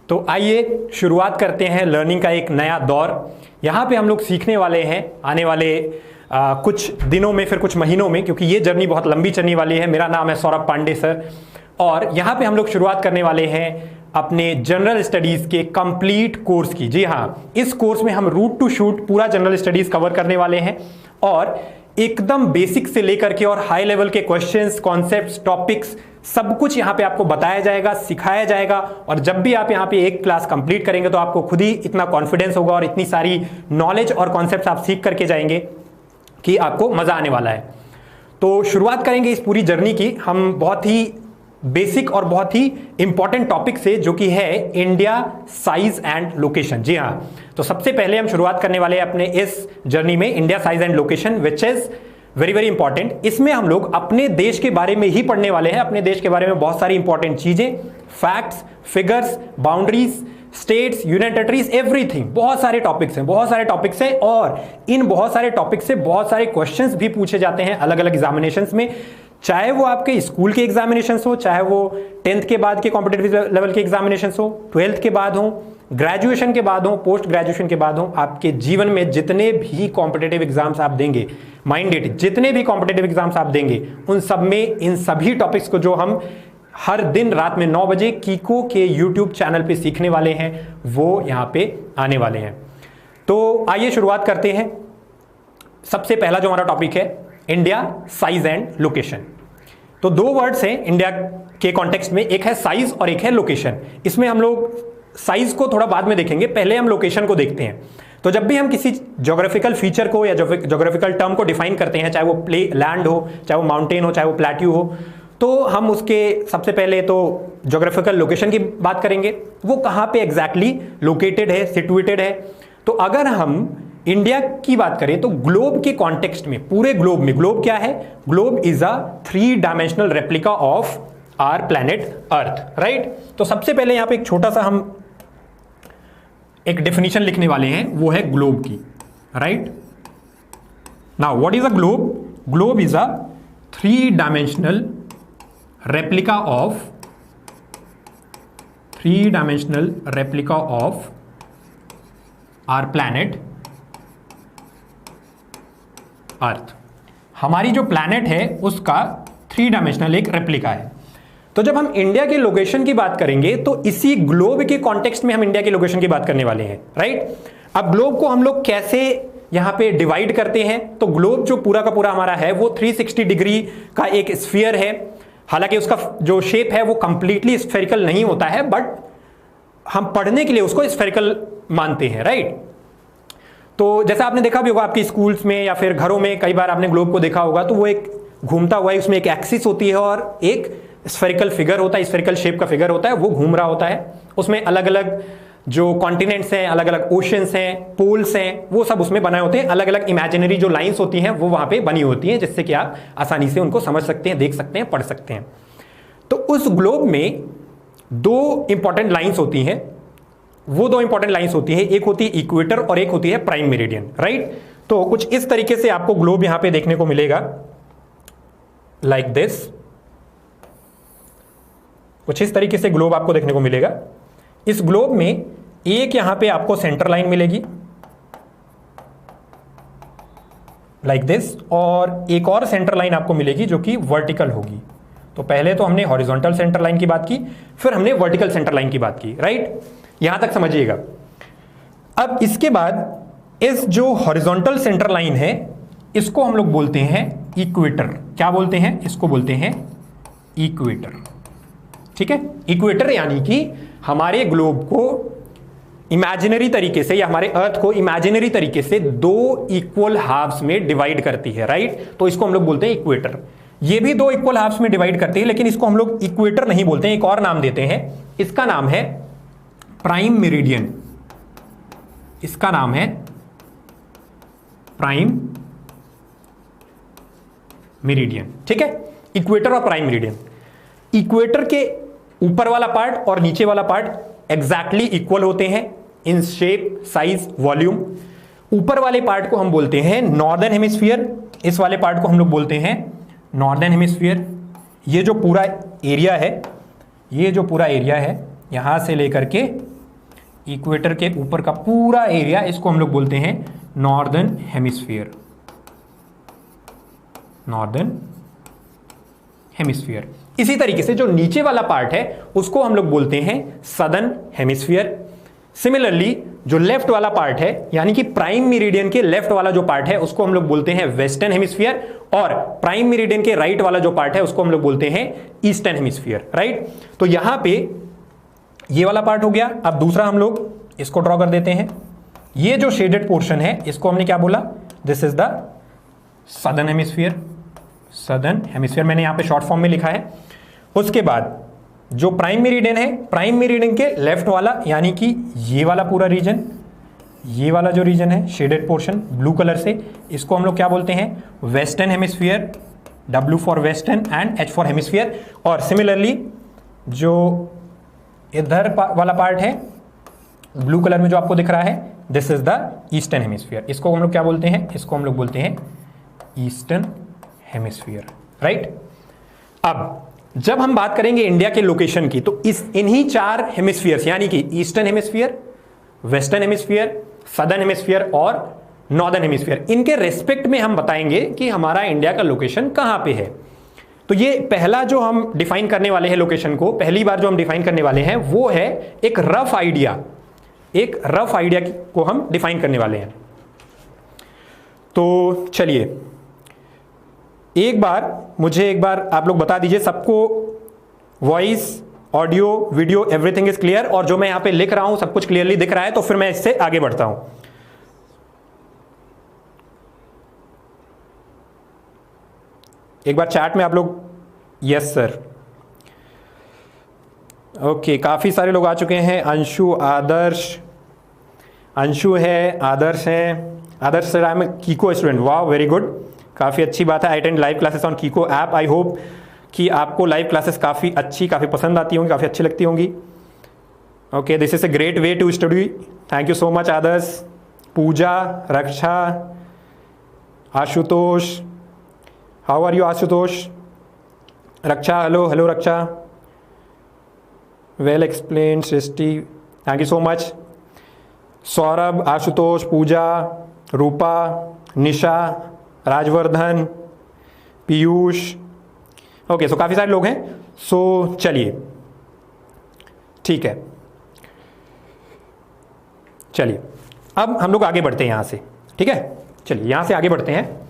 तो आइए शुरुआत करते हैं लर्निंग का एक नया दौर। यहाँ पे हम लोग सीखने वाले हैं आने वाले कुछ दिनों में, फिर कुछ महीनों में, क्योंकि ये जर्नी बहुत लंबी चलने वाली है। मेरा नाम है सौरभ पांडे सर, और यहाँ पे हम लोग शुरुआत करने वाले हैं अपने जनरल स्टडीज़ के कंप्लीट कोर्स की। जी हाँ, इस कोर्स में हम रूट टू शूट पूरा जनरल स्टडीज़ कवर करने वाले हैं, और एकदम बेसिक से लेकर के और हाई लेवल के क्वेश्चंस, कॉन्सेप्ट्स, टॉपिक्स सब कुछ यहाँ पे आपको बताया जाएगा, सिखाया जाएगा। और जब भी आप यहाँ पे एक क्लास कंप्लीट करेंगे तो आपको खुद ही इतना कॉन्फिडेंस होगा और इतनी सारी नॉलेज और कॉन्सेप्ट्स आप सीख करके जाएंगे कि आपको मजा आने वाला है। तो शुरुआत करेंगे इस पूरी जर्नी की हम बहुत ही बेसिक और बहुत ही इंपॉर्टेंट टॉपिक से, जो कि है इंडिया साइज एंड लोकेशन। जी हाँ, तो सबसे पहले हम शुरुआत करने वाले हैं अपने इस जर्नी में India size and location, which is very very important. इसमें हम लोग अपने देश के बारे में ही पढ़ने वाले हैं। अपने देश के बारे में बहुत सारी इंपॉर्टेंट चीजें, facts, figures, boundaries, states, union territories, everything, बहुत सारे टॉपिक्स हैं, और इन बहुत सारे टॉपिक से बहुत सारे क्वेश्चंस भी पूछे जाते हैं अलग अलग एग्जामिनेशंस में, चाहे वो आपके स्कूल के एग्जामिनेशंस हो, चाहे वो 10th के बाद के कॉम्पिटिटिव लेवल के एग्जामिनेशंस हो, 12th के बाद हो, ग्रेजुएशन के बाद हो, पोस्ट ग्रेजुएशन के बाद हो। आपके जीवन में जितने भी कॉम्पिटिटिव एग्जाम्स आप देंगे, माइंड इट, जितने भी कॉम्पिटिटिव एग्जाम्स आप देंगे, उन सब में इन सभी टॉपिक्स को जो हम हर दिन रात में 9 बजे कीको के यूट्यूब चैनल पे सीखने वाले हैं, वो यहाँ पे आने वाले हैं। तो आइए शुरुआत करते हैं। सबसे पहला जो हमारा टॉपिक है, इंडिया साइज एंड लोकेशन। तो दो वर्ड्स हैं इंडिया के कॉन्टेक्स्ट में, एक है साइज और एक है लोकेशन। इसमें हम लोग साइज को थोड़ा बाद में देखेंगे, पहले हम लोकेशन को देखते हैं। तो जब भी हम किसी ज्योग्राफिकल फीचर को या ज्योग्राफिकल टर्म को डिफाइन करते हैं, चाहे वो लैंड हो, चाहे वो माउंटेन हो, चाहे वो प्लेट्यू हो, तो हम उसके सबसे पहले तो ज्योग्राफिकल लोकेशन की बात करेंगे, वो कहाँ पे एग्जैक्टली लोकेटेड है, सिचुएटेड है। तो अगर हम इंडिया की बात करें तो ग्लोब के कॉन्टेक्स्ट में, पूरे ग्लोब में, ग्लोब क्या है? Globe is a 3 dimensional replica of our planet earth, right. तो सबसे पहले यहां पे एक छोटा सा हम एक डेफिनेशन लिखने वाले हैं, वो है ग्लोब की, right. Now what is a globe? Globe is a 3 dimensional replica of our planet earth. हमारी जो प्लैनेट है उसका 3 डायमेंशनल एक रेप्लिका है। तो जब हम इंडिया के लोकेशन की बात करेंगे तो इसी ग्लोब के कॉन्टेक्स्ट में हम इंडिया के लोकेशन की बात करने वाले हैं, राइट। अब ग्लोब को हम लोग कैसे यहां पे डिवाइड करते हैं? तो ग्लोब जो पूरा का पूरा हमारा है वो 360 डिग्री का एक स्फीयर है। हालांकि उसका जो शेप है वो कंप्लीटली स्फेरिकल नहीं होता है, बट हम पढ़ने के लिए उसको स्फेरिकल मानते हैं, राइट। तो जैसा आपने देखा भी होगा आपके स्कूल्स में या फिर घरों में, कई बार आपने ग्लोब को देखा होगा, तो वो एक घूमता हुआ है, उसमें एक एक्सिस होती है और एक स्फेरिकल फिगर होता है, स्फेरिकल शेप का फिगर होता है, वो घूम रहा होता है। उसमें अलग अलग जो कॉन्टिनेंट्स हैं, अलग अलग ओशंस हैं, पोल्स हैं, वो सब उसमें बनाए होते हैं। अलग अलग इमेजिनरी जो लाइंस होती हैं वो वहां पे बनी होती हैं, जिससे कि आप आसानी से उनको समझ सकते हैं, देख सकते हैं, पढ़ सकते हैं। तो उस ग्लोब में 2 इंपॉर्टेंट लाइंस होती हैं। वो 2 इंपॉर्टेंट लाइंस होती है, एक होती है इक्वेटर और एक होती है प्राइम मेरिडियन, राइट। तो कुछ इस तरीके से आपको ग्लोब यहां पे देखने को मिलेगा, लाइक दिस। कुछ इस तरीके से ग्लोब आपको देखने को मिलेगा। इस ग्लोब में एक यहां पे आपको सेंटर लाइन मिलेगी, लाइक दिस, और एक और सेंटर लाइन आपको मिलेगी जो कि वर्टिकल होगी। तो पहले तो हमने हॉरिजॉन्टल सेंटर लाइन की बात की, फिर हमने वर्टिकल सेंटर लाइन की बात की, राइट। यहां तक समझिएगा। अब इसके बाद इस जो हॉरिजॉन्टल सेंटर लाइन है इसको हम लोग बोलते हैं इक्वेटर। क्या बोलते हैं? इसको बोलते हैं इक्वेटर, ठीक है। इक्वेटर यानी कि हमारे ग्लोब को इमेजिनरी तरीके से, या हमारे अर्थ को इमेजिनरी तरीके से 2 इक्वल हाफ्स में डिवाइड करती है, राइट। तो इसको हम लोग बोलते हैं इक्वेटर। ये भी 2 इक्वल हाफ्स में डिवाइड करती है, लेकिन इसको हम लोग इक्वेटर नहीं बोलते हैं, एक और नाम देते हैं। इसका नाम है प्राइम मेरिडियन। इसका नाम है प्राइम मेरिडियन, ठीक है। इक्वेटर और प्राइम मेरिडियन। इक्वेटर के ऊपर वाला पार्ट और नीचे वाला पार्ट एग्जैक्टली इक्वल होते हैं इन शेप, साइज, वॉल्यूम। ऊपर वाले पार्ट को हम बोलते हैं नॉर्दर्न हेमिस्फीयर, इस वाले पार्ट को हम लोग बोलते हैं नॉर्दर्न हेमिस्फीयर। ये जो पूरा एरिया है, ये जो पूरा एरिया है यहां से लेकर के इक्वेटर के ऊपर का पूरा एरिया, इसको हम लोग बोलते हैं नॉर्दर्न हेमिस्फीयर। Northern hemisphere. इसी तरीके से जो नीचे वाला पार्ट है उसको हम लोग बोलते हैं सदर्न हेमिस्फीयर। सिमिलरली जो लेफ्ट वाला पार्ट है, यानी कि प्राइम मेरिडियन के लेफ्ट वाला जो पार्ट है उसको हम लोग बोलते हैं वेस्टर्न हेमिस्फीयर, और प्राइम मेरिडियन के राइट वाला जो पार्ट है उसको हम लोग बोलते हैं ईस्टर्न हेमिस्फीयर। राइट, तो यहां पे ये वाला पार्ट हो गया। अब दूसरा हम लोग इसको ड्रॉ कर देते हैं। ये जो शेडेड पोर्शन है इसको हमने क्या बोला, this is the southern hemisphere. Southern hemisphere मैंने यहां पे शॉर्ट फॉर्म में लिखा है। उसके बाद जो प्राइम मेरिडियन है, प्राइम मेरिडियन के लेफ्ट वाला, यानी कि ये वाला पूरा रीजन, ये वाला जो रीजन है शेडेड पोर्शन ब्लू कलर से, इसको हम लोग क्या बोलते हैं, western hemisphere. W for western and H for hemisphere. और सिमिलरली जो इधर वाला पार्ट है ब्लू कलर में जो आपको दिख रहा है, this is the eastern hemisphere. इसको हम लोग क्या बोलते हैं, इसको हम लोग बोलते हैं ईस्टर्न हेमिस्फीयर। राइट, अब जब हम बात करेंगे इंडिया के लोकेशन की, तो इन्हीं चार हेमिस्फीयर्स यानी कि eastern hemisphere, western hemisphere, southern hemisphere और नॉर्दर्न हेमिस्फीयर, इनके रेस्पेक्ट में हम बताएंगे कि हमारा इंडिया का लोकेशन कहां पे है। तो ये पहला जो हम डिफाइन करने वाले हैं लोकेशन को, पहली बार जो हम डिफाइन करने वाले हैं वो है एक रफ आइडिया, एक रफ आइडिया को हम डिफाइन करने वाले हैं। तो चलिए मुझे एक बार आप लोग बता दीजिए, सबको voice, audio, video everything is clear, और जो मैं यहां पे लिख रहा हूं सब कुछ क्लियरली दिख रहा है, तो फिर मैं इससे आगे बढ़ता हूं। एक बार चैट में आप लोग यस सर, ओके, काफी सारे लोग आ चुके हैं। अंशु, आदर्श, अंशु है, आदर्श है। Adarsh sir, I am Kiko student, वाह वेरी गुड, काफ़ी अच्छी बात है। I attend live classes on Kiko app. I hope कि आपको लाइव क्लासेस काफ़ी पसंद आती होंगी, काफ़ी अच्छी लगती होंगी। Okay, this is a great way to study. Thank you so much Adarsh. Pooja, Raksha, Ashutosh, how are you Ashutosh? Raksha, hello hello Raksha, well explain Srishti, thank you so much. Saurabh, Ashutosh, Pooja, Rupa, Nisha, Rajvardhan, Piyush, okay, so काफ़ी सारे लोग हैं। सो चलिए, ठीक है, चलिए अब हम लोग आगे बढ़ते हैं यहाँ से, ठीक है। चलिए यहाँ से आगे बढ़ते हैं।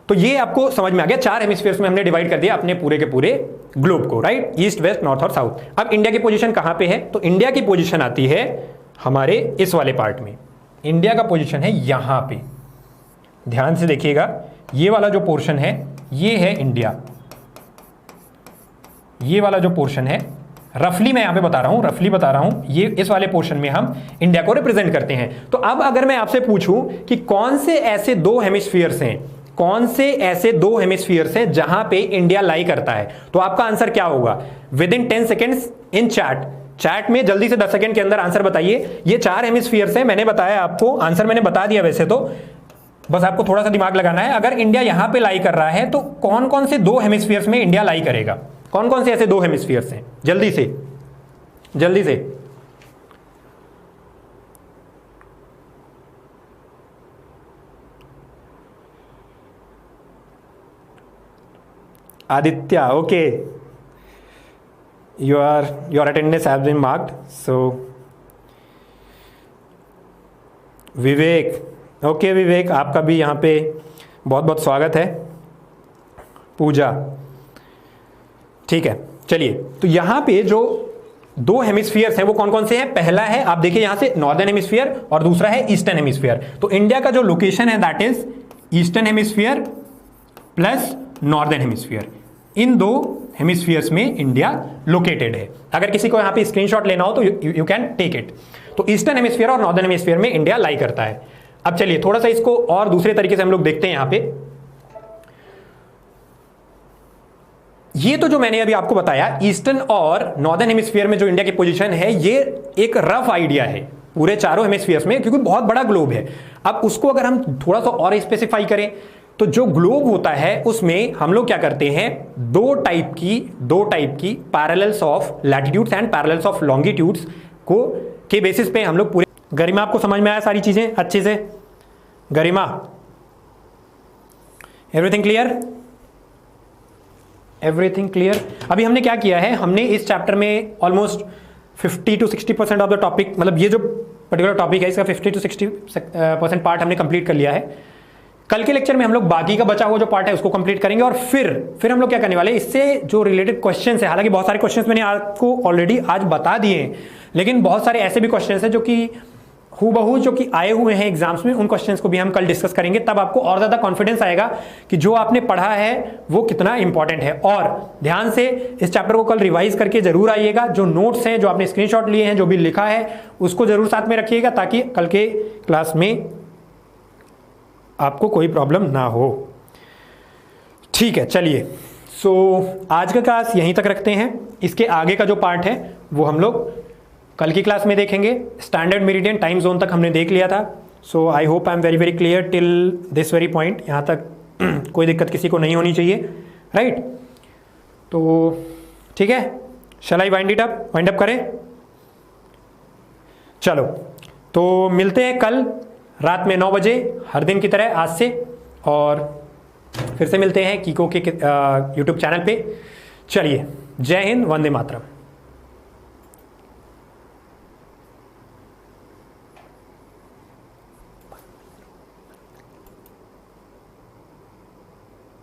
तो ये आपको समझ में आ गया, चार हेमिस्फीयर्स में हमने डिवाइड कर दिया अपने पूरे के पूरे ग्लोब को, राइट, ईस्ट, वेस्ट, नॉर्थ और साउथ। अब इंडिया की पोजीशन कहाँ पे है, तो इंडिया की पोजीशन आती है हमारे इस वाले पार्ट में। इंडिया का पोजीशन है यहाँ पे, ध्यान से देखिएगा, ये वाला जो पोर्शन है ये है इंडिया। ये वाला जो पोर्शन है, रफली मैं यहां पे बता रहा हूं, ये इस वाले पोर्शन में हम इंडिया को रिप्रेजेंट करते हैं। तो अब अगर मैं आपसे पूछूं कि कौन से ऐसे दो हेमिस्फीयर्स हैं जहां पे इंडिया लाई करता है, तो आपका आंसर क्या होगा? With in 10 seconds in chat में जल्दी से 10 सेकंड के अंदर आंसर बताइए। ये चार हेमिस्फीयर्स हैं, मैंने बताया आपको, आंसर मैंने बता दिया वैसे तो, बस आपको थोड़ा सा दिमाग लगाना है। अगर इंडिया यहां पे लाई कर रहा है तो कौन कौन से दो हेमिस्फीयर्स में इंडिया लाई करेगा? कौन कौन से ऐसे दो हेमिस्फीयर्स हैं? जल्दी से Aditya, okay, your attendance has been marked. So Vivek, okay Vivek, आपका भी यहाँ पे बहुत बहुत स्वागत है। पूजा, ठीक है। चलिए, तो यहाँ पे जो दो हेमिस्फीयर्स हैं वो कौन कौन से हैं? पहला है, आप देखिए यहाँ से, नॉर्दर्न हेमिस्फीयर, और दूसरा है ईस्टर्न हेमिस्फीयर। तो इंडिया का जो लोकेशन है that is eastern hemisphere plus northern hemisphere. इन दो हेमिस्फीयर्स में इंडिया लोकेटेड है। अगर किसी को यहाँ पे स्क्रीनशॉट लेना हो तो यू कैन टेक इट। तो ईस्टर्न हेमिस्फीयर और नॉर्दर्न हेमिस्फीयर में इंडिया लाई करता है। अब चलिए थोड़ा सा इसको और दूसरे तरीके से हम लोग देखते हैं। यहाँ पे ये तो जो मैंने अभी आपको बताया, ईस्टर्न और नॉर्दर्न हेमिस्फीयर में जो इंडिया की पोजीशन है, ये एक रफ आइडिया है पूरे चारों हेमिस्फीयर्स में, क्योंकि बहुत बड़ा ग्लोब है। अब उसको अगर हम थोड़ा सा और स्पेसिफाई करें तो जो ग्लोब होता है उसमें हम लोग क्या करते हैं, दो टाइप की parallels of latitudes and parallels of longitudes को के बेसिस पे हम लोग पूरे गरिमा, आपको समझ में आया सारी चीजें अच्छे से? गरिमा, एवरीथिंग क्लियर? Everything clear? अभी हमने क्या किया है, हमने इस चैप्टर में almost 50 to 60% of the topic, मतलब ये जो पर्टिकुलर टॉपिक है इसका 50 to 60% पार्ट हमने कंप्लीट कर लिया है। कल के लेक्चर में हम लोग बाकी का बचा हुआ जो पार्ट है उसको कंप्लीट करेंगे और फिर हम लोग क्या करने वाले हैं, इससे जो रिलेटेड क्वेश्चंस है, हालांकि बहुत सारे क्वेश्चंस मैंने आपको ऑलरेडी आज बता दिए हैं, लेकिन बहुत सारे ऐसे भी क्वेश्चंस हैं जो कि हूबहू जो कि आए हुए हैं एग्जाम्स में, उन क्वेश्चंस को भी हम कल डिस्कस करेंगे। तब आपको और ज़्यादा कॉन्फिडेंस आएगा कि जो आपने पढ़ा है वो कितना इंपॉर्टेंट है। और ध्यान से इस चैप्टर को कल रिवाइज करके जरूर आइएगा। जो नोट्स हैं, जो आपने स्क्रीनशॉट लिए हैं, जो भी लिखा है, उसको जरूर साथ में रखिएगा ताकि कल के क्लास में आपको कोई प्रॉब्लम ना हो। ठीक है, चलिए। सो आज का क्लास यहीं तक रखते हैं। इसके आगे का जो पार्ट है वो हम लोग कल की क्लास में देखेंगे। स्टैंडर्ड मेरिडियन टाइम जोन तक हमने देख लिया था। So I hope I am very clear till this very point. यहाँ तक कोई दिक्कत किसी को नहीं होनी चाहिए, राइट? तो ठीक है, शैल आई वाइंड अप करें? चलो, तो मिलते हैं कल रात में 9 बजे हर दिन की तरह आज से, और फिर से मिलते हैं कीको के यूट्यूब चैनल पे। चलिए, जय हिंद, वंदे मातरम।